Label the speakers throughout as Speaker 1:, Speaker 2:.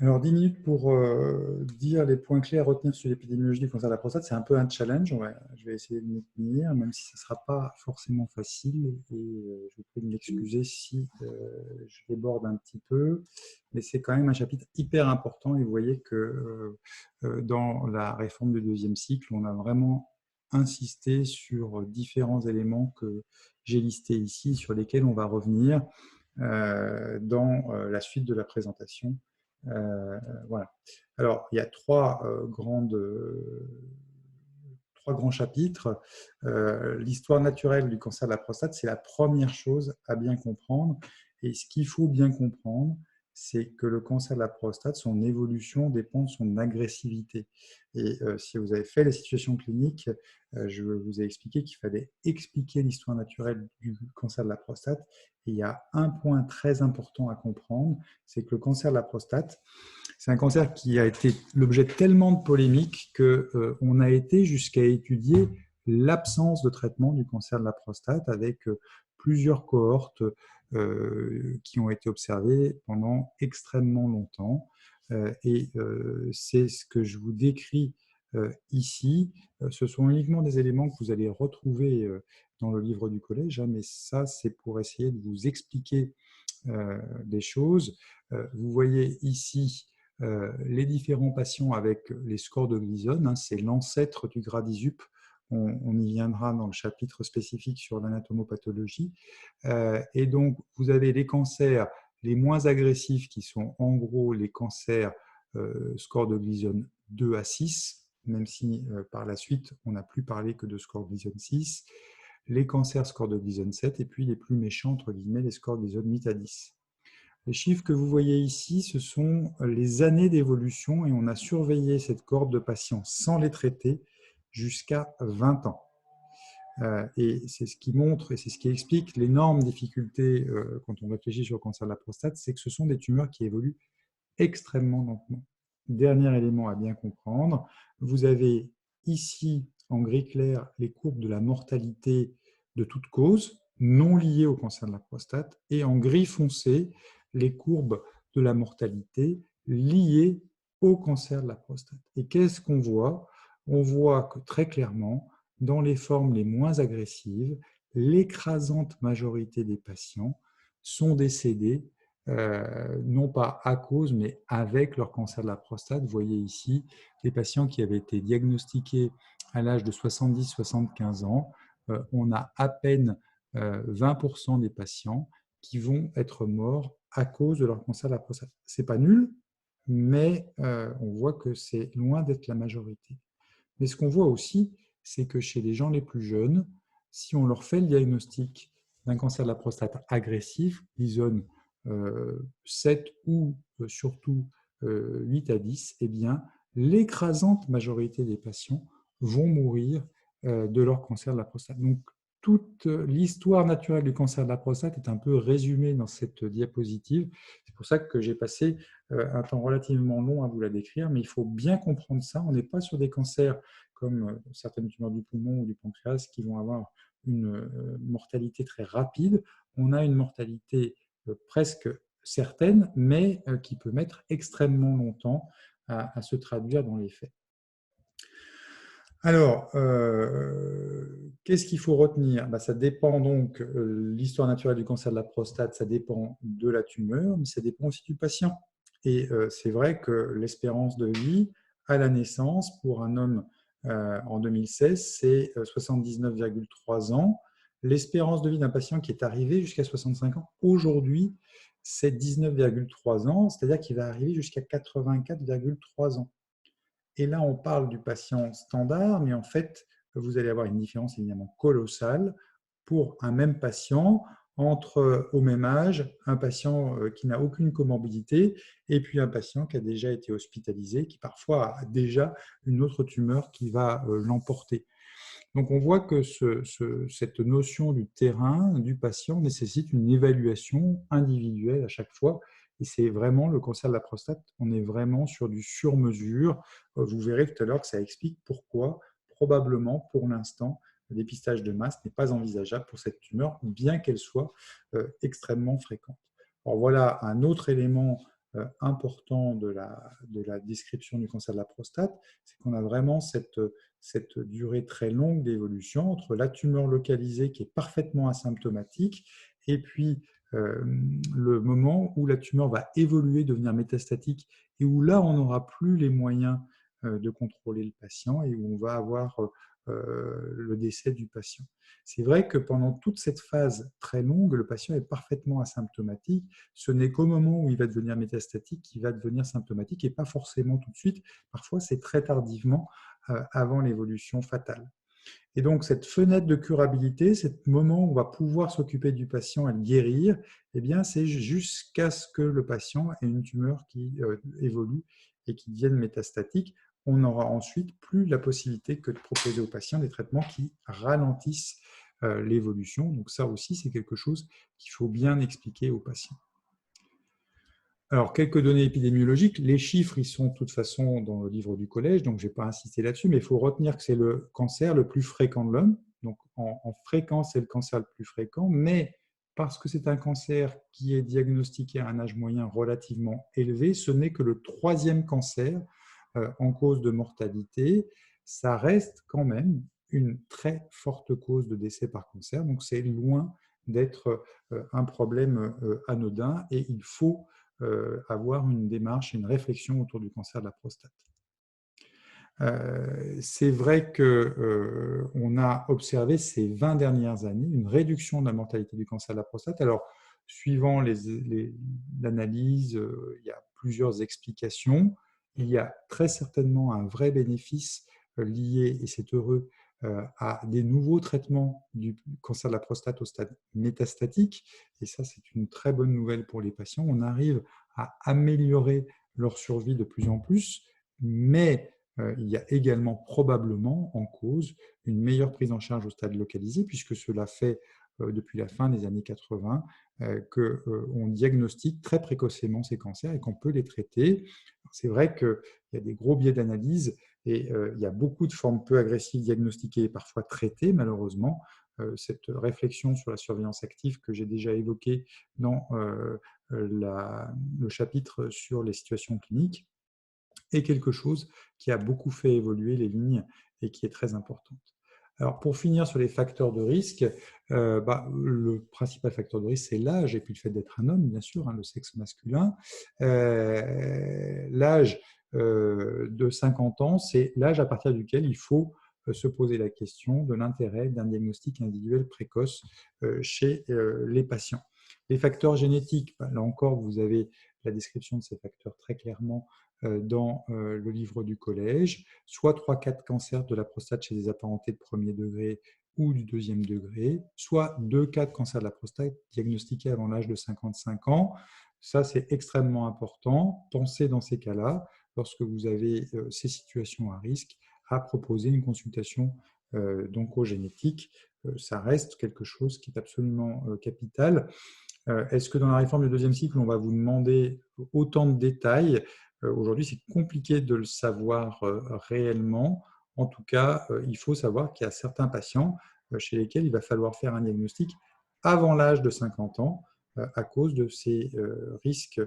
Speaker 1: Alors, 10 minutes pour dire les points clés à retenir sur l'épidémiologie du cancer de la prostate, c'est un peu un challenge. Je vais essayer de m'y tenir, même si ce ne sera pas forcément facile. Et je vous prie de m'excuser si je déborde un petit peu. Mais c'est quand même un chapitre hyper important. Et vous voyez que dans la réforme du deuxième cycle, on a vraiment insisté sur différents éléments que j'ai listés ici, sur lesquels on va revenir dans la suite de la présentation. Voilà. Alors, il y a trois grands chapitres. L'histoire naturelle du cancer de la prostate, c'est la première chose à bien comprendre. Et ce qu'il faut bien comprendre, c'est que le cancer de la prostate, son évolution dépend de son agressivité. Et si vous avez fait les situations cliniques, je vous ai expliqué qu'il fallait expliquer l'histoire naturelle du cancer de la prostate. Et il y a un point très important à comprendre, c'est que le cancer de la prostate, c'est un cancer qui a été l'objet de tellement de polémiques qu'on a été jusqu'à étudier l'absence de traitement du cancer de la prostate avec plusieurs cohortes qui ont été observées pendant extrêmement longtemps. Et c'est ce que je vous décris ici. Ce sont uniquement des éléments que vous allez retrouver dans le livre du collège, mais ça, c'est pour essayer de vous expliquer des choses. Vous voyez ici les différents patients avec les scores de Gleason, c'est l'ancêtre du GRADIZUP. On y viendra dans le chapitre spécifique sur l'anatomopathologie. Et donc, vous avez les cancers les moins agressifs qui sont en gros les cancers score de Gleason 2 à 6, même si par la suite, on n'a plus parlé que de score Gleason 6, les cancers score de Gleason 7, et puis les plus méchants, entre guillemets, les scores Gleason 8 à 10. Les chiffres que vous voyez ici, ce sont les années d'évolution et on a surveillé cette cohorte de patients sans les traiter jusqu'à 20 ans. Et c'est ce qui montre et c'est ce qui explique l'énorme difficulté quand on réfléchit sur le cancer de la prostate, c'est que ce sont des tumeurs qui évoluent extrêmement lentement. Dernier élément à bien comprendre, vous avez ici en gris clair les courbes de la mortalité de toute cause non liées au cancer de la prostate et en gris foncé les courbes de la mortalité liées au cancer de la prostate. Et qu'est-ce qu'on voit? On voit que très clairement, dans les formes les moins agressives, l'écrasante majorité des patients sont décédés non pas à cause, mais avec leur cancer de la prostate. Vous voyez ici les patients qui avaient été diagnostiqués à l'âge de 70-75 ans. On a à peine 20% des patients qui vont être morts à cause de leur cancer de la prostate. Ce n'est pas nul, mais on voit que c'est loin d'être la majorité. Mais ce qu'on voit aussi, c'est que chez les gens les plus jeunes, si on leur fait le diagnostic d'un cancer de la prostate agressif, Gleason 7 ou surtout 8 à 10, eh bien, l'écrasante majorité des patients vont mourir de leur cancer de la prostate. Donc, toute l'histoire naturelle du cancer de la prostate est un peu résumée dans cette diapositive. C'est pour ça que j'ai passé un temps relativement long à vous la décrire, mais il faut bien comprendre ça. On n'est pas sur des cancers comme certaines tumeurs du poumon ou du pancréas qui vont avoir une mortalité très rapide. On a une mortalité presque certaine, mais qui peut mettre extrêmement longtemps à se traduire dans les faits. Alors, qu'est-ce qu'il faut retenir? Ça dépend donc, l'histoire naturelle du cancer de la prostate, ça dépend de la tumeur, mais ça dépend aussi du patient. Et c'est vrai que l'espérance de vie à la naissance pour un homme en 2016, c'est 79,3 ans. L'espérance de vie d'un patient qui est arrivé jusqu'à 65 ans, aujourd'hui, c'est 19,3 ans, c'est-à-dire qu'il va arriver jusqu'à 84,3 ans. Et là, on parle du patient standard, mais en fait, vous allez avoir une différence évidemment colossale pour un même patient entre, au même âge, un patient qui n'a aucune comorbidité et puis un patient qui a déjà été hospitalisé, qui parfois a déjà une autre tumeur qui va l'emporter. Donc, on voit que cette notion du terrain, du patient, nécessite une évaluation individuelle à chaque fois. Et c'est vraiment le cancer de la prostate, on est vraiment sur du sur-mesure. Vous verrez tout à l'heure que ça explique pourquoi, probablement, pour l'instant, le dépistage de masse n'est pas envisageable pour cette tumeur, bien qu'elle soit extrêmement fréquente. Alors voilà un autre élément important de la description du cancer de la prostate, c'est qu'on a vraiment cette durée très longue d'évolution entre la tumeur localisée qui est parfaitement asymptomatique et puis le moment où la tumeur va évoluer, devenir métastatique et où là, on n'aura plus les moyens de contrôler le patient et où on va avoir le décès du patient. C'est vrai que pendant toute cette phase très longue, le patient est parfaitement asymptomatique. Ce n'est qu'au moment où il va devenir métastatique qu'il va devenir symptomatique et pas forcément tout de suite. Parfois, c'est très tardivement avant l'évolution fatale. Et donc, cette fenêtre de curabilité, ce moment où on va pouvoir s'occuper du patient et le guérir, eh bien, c'est jusqu'à ce que le patient ait une tumeur qui évolue et qui devienne métastatique. On n'aura ensuite plus la possibilité que de proposer au patient des traitements qui ralentissent l'évolution. Donc, ça aussi, c'est quelque chose qu'il faut bien expliquer aux patients. Alors, quelques données épidémiologiques. Les chiffres, ils sont de toute façon dans le livre du collège, donc je ne vais pas insister là-dessus, mais il faut retenir que c'est le cancer le plus fréquent de l'homme. Donc, en fréquence, c'est le cancer le plus fréquent, mais parce que c'est un cancer qui est diagnostiqué à un âge moyen relativement élevé, ce n'est que le troisième cancer en cause de mortalité. Ça reste quand même une très forte cause de décès par cancer, donc c'est loin d'être un problème anodin et il faut avoir une démarche, une réflexion autour du cancer de la prostate. C'est vrai qu'on a observé ces 20 dernières années une réduction de la mortalité du cancer de la prostate. Alors, suivant l'analyse, il y a plusieurs explications. Il y a très certainement un vrai bénéfice lié, et c'est heureux, à des nouveaux traitements du cancer de la prostate au stade métastatique. Et ça, c'est une très bonne nouvelle pour les patients. On arrive à améliorer leur survie de plus en plus, mais il y a également probablement en cause une meilleure prise en charge au stade localisé, puisque cela fait depuis la fin des années 80 qu'on diagnostique très précocement ces cancers et qu'on peut les traiter. C'est vrai qu'il y a des gros biais d'analyse et il y a beaucoup de formes peu agressives diagnostiquées et parfois traitées, malheureusement. Cette réflexion sur la surveillance active que j'ai déjà évoquée dans le chapitre sur les situations cliniques est quelque chose qui a beaucoup fait évoluer les lignes et qui est très importante. Alors, pour finir sur les facteurs de risque, le principal facteur de risque, c'est l'âge et puis le fait d'être un homme, bien sûr, le sexe masculin. L'âge de 50 ans, c'est l'âge à partir duquel il faut se poser la question de l'intérêt d'un diagnostic individuel précoce chez les patients. Les facteurs génétiques, là encore, vous avez la description de ces facteurs très clairement dans le livre du collège, soit 3-4 cancers de la prostate chez des apparentés de premier degré ou du deuxième degré, soit 2 cas de cancer de la prostate diagnostiqués avant l'âge de 55 ans. Ça, c'est extrêmement important. Pensez dans ces cas-là, lorsque vous avez ces situations à risque, à proposer une consultation d'oncogénétique. Ça reste quelque chose qui est absolument capital. Est-ce que dans la réforme du deuxième cycle, on va vous demander autant de détails? Aujourd'hui, c'est compliqué de le savoir réellement. En tout cas, il faut savoir qu'il y a certains patients chez lesquels il va falloir faire un diagnostic avant l'âge de 50 ans à cause de ces risques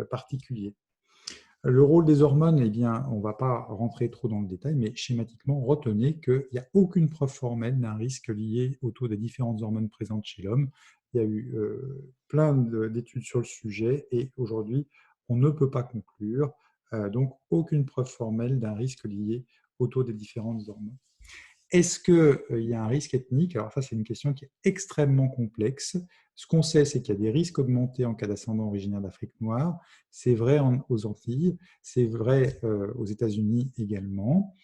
Speaker 1: particuliers. Le rôle des hormones, eh bien, on ne va pas rentrer trop dans le détail, mais schématiquement, retenez qu'il n'y a aucune preuve formelle d'un risque lié au taux des différentes hormones présentes chez l'homme. Il y a eu plein d'études sur le sujet et aujourd'hui, on ne peut pas conclure. Donc, aucune preuve formelle d'un risque lié au taux des différentes hormones. Est-ce qu'il y a un risque ethnique? Alors ça, c'est une question qui est extrêmement complexe. Ce qu'on sait, c'est qu'il y a des risques augmentés en cas d'ascendant originaire d'Afrique noire. C'est vrai aux Antilles, c'est vrai aux États-Unis également.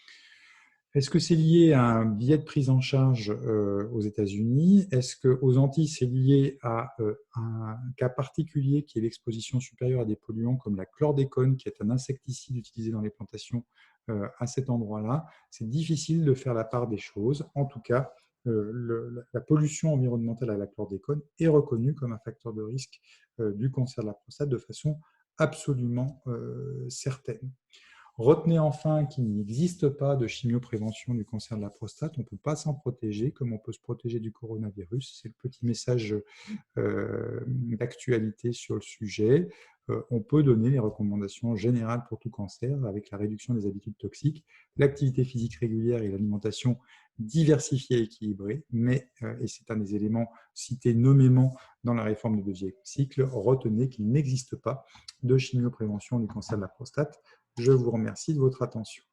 Speaker 1: Est-ce que c'est lié à un biais de prise en charge aux États-Unis? Est-ce qu'aux Antilles, c'est lié à un cas particulier qui est l'exposition supérieure à des polluants comme la chlordécone, qui est un insecticide utilisé dans les plantations à cet endroit-là? C'est difficile de faire la part des choses. En tout cas, la pollution environnementale à la chlordécone est reconnue comme un facteur de risque du cancer de la prostate de façon absolument certaine. Retenez enfin qu'il n'existe pas de chimioprévention du cancer de la prostate. On ne peut pas s'en protéger comme on peut se protéger du coronavirus. C'est le petit message d'actualité sur le sujet. On peut donner les recommandations générales pour tout cancer avec la réduction des habitudes toxiques, l'activité physique régulière et l'alimentation diversifiée et équilibrée, mais, et c'est un des éléments cités nommément dans la réforme du deuxième cycle, retenez qu'il n'existe pas de chimioprévention du cancer de la prostate. Je vous remercie de votre attention.